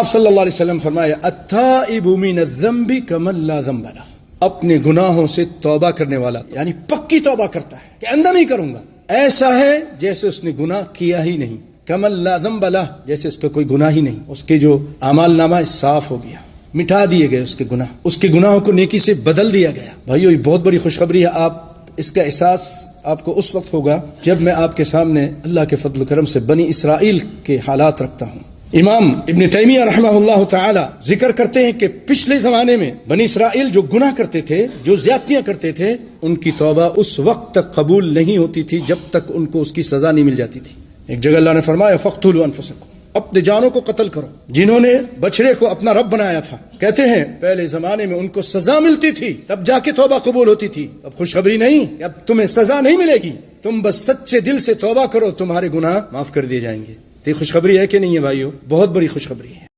آپ صلی اللہ علیہ وسلم فرمایا التائب من الذنب کمن لا ذنب له، اپنے گناہوں سے توبہ کرنے والا یعنی پکی توبہ کرتا ہے کہ آئندہ نہیں کروں گا، ایسا ہے جیسے اس نے گناہ کیا ہی نہیں، کمن لا ذنب له، جیسے اس پہ کوئی گناہ ہی نہیں، اس کے جو اعمال نامہ صاف ہو گیا، مٹا دیے گئے اس کے گناہ، اس کے گناہوں کو نیکی سے بدل دیا گیا۔ بھائیو یہ بہت بڑی خوشخبری ہے، آپ اس کا احساس آپ کو اس وقت ہوگا جب میں آپ کے سامنے اللہ کے فضل و کرم سے بنی اسرائیل کے حالات رکھتا ہوں۔ امام ابن تیمیہ رحمہ اللہ تعالی ذکر کرتے ہیں کہ پچھلے زمانے میں بنی اسرائیل جو گناہ کرتے تھے، جو زیادتیاں کرتے تھے، ان کی توبہ اس وقت تک قبول نہیں ہوتی تھی جب تک ان کو اس کی سزا نہیں مل جاتی تھی۔ ایک جگہ اللہ نے فرمایا فاقتلوا انفسکم، اپنے جانوں کو قتل کرو۔ جنہوں نے بچڑے کو اپنا رب بنایا تھا، کہتے ہیں پہلے زمانے میں ان کو سزا ملتی تھی تب جا کے توبہ قبول ہوتی تھی، اب خوشخبری نہیں کہ اب تمہیں سزا نہیں ملے گی، تم بس سچے دل سے توبہ کرو، تمہارے گناہ معاف کر دیے جائیں گے۔ یہ خوشخبری ہے کہ نہیں ہے بھائیو؟ بہت بڑی خوشخبری ہے۔